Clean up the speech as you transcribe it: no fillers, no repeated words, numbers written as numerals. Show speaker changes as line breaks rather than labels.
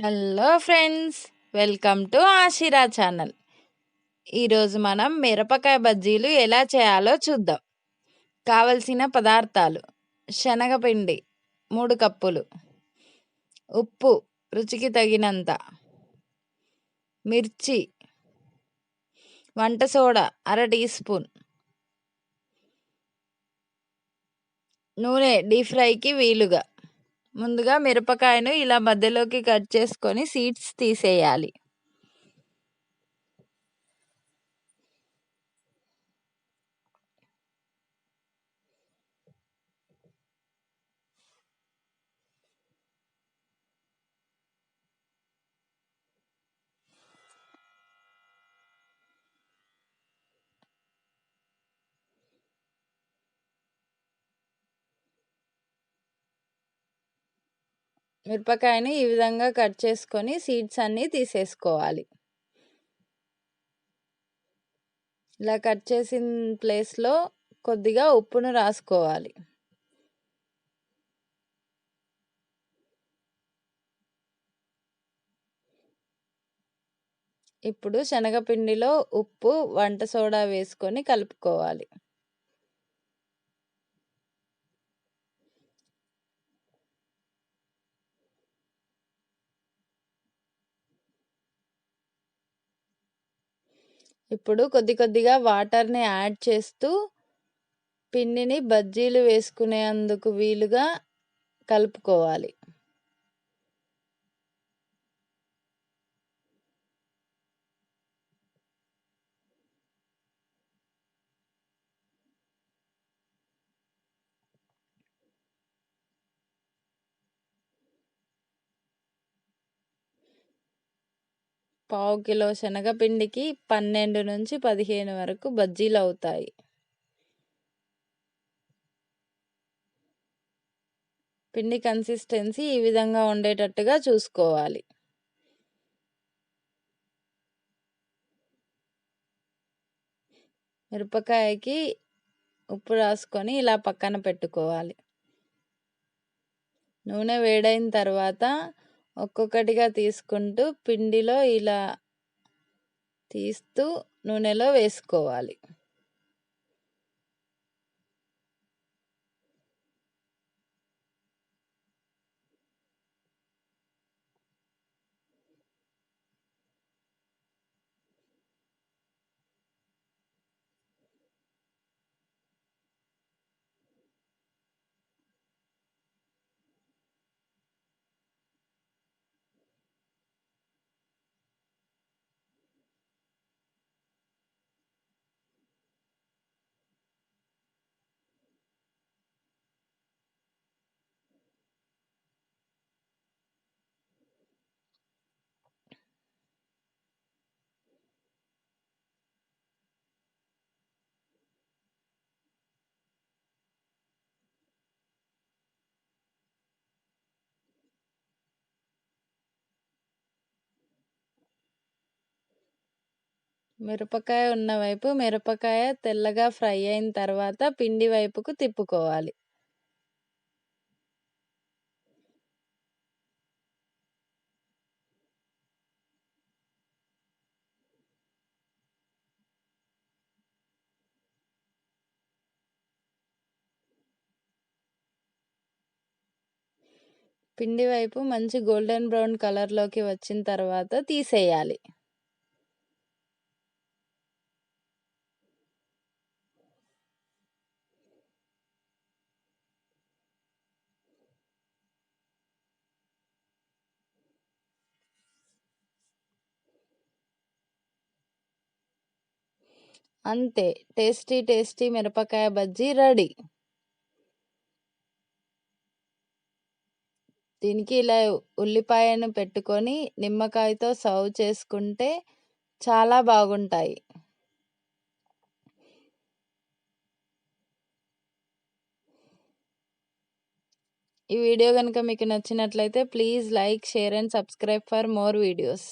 Hello friends, welcome to Ashira channel. ఈరోజు మనం మిరపకాయ బజ్జీలు ఎలా చేయాలో చూద్దాం. కావలసిన పదార్థాలు: శనగపిండి 3 కప్పులు, ఉప్పు రుచికి తగినంత, మిర్చి, వంట సోడా 1/2 టీ స్పూన్, నూనె డీప్ ఫ్రైకి వీలుగా. ముందుగా మిరపకాయను ఇలా మధ్యలోకి కట్ చేసుకొని సీడ్స్ తీసేయాలి. మిరపకాయని ఈ విధంగా కట్ చేసుకొని సీడ్స్ అన్నీ తీసేసుకోవాలి. ఇలా కట్ చేసిన ప్లేస్లో కొద్దిగా ఉప్పును రాసుకోవాలి. ఇప్పుడు శనగపిండిలో ఉప్పు, వంట సోడా వేసుకొని కలుపుకోవాలి. ఇప్పుడు కొద్ది కొద్దిగా వాటర్ని యాడ్ చేస్తూ పిండిని బజ్జీలు వేసుకునేందుకు వీలుగా కలుపుకోవాలి. పావు కిలో శనగపిండికి 12 నుంచి 15 వరకు బజ్జీలు అవుతాయి. పిండి కన్సిస్టెన్సీ ఈ విధంగా ఉండేటట్టుగా చూసుకోవాలి. మిరపకాయకి ఉప్పు రాసుకొని ఇలా పక్కన పెట్టుకోవాలి. నూనె వేడైన తర్వాత ఒక్కొక్కటిగా తీసుకుంటూ పిండిలో ఇలా తీస్తూ నూనెలో వేసుకోవాలి. మిరపకాయ ఉన్న వైపు మిరపకాయ తెల్లగా ఫ్రై అయిన తర్వాత పిండి వైపుకు తిప్పుకోవాలి. పిండి వైపు మంచి గోల్డెన్ బ్రౌన్ కలర్లోకి వచ్చిన తర్వాత తీసేయాలి. అంతే, టేస్టీ టేస్టీ మిరపకాయ బజ్జీ రెడీ. దీనికి ఇలా ఉల్లిపాయను పెట్టుకొని నిమ్మకాయతో సర్వ్ చేసుకుంటే చాలా బాగుంటాయి. ఈ వీడియో కనుక మీకు నచ్చినట్లయితే please like, share and subscribe for more videos.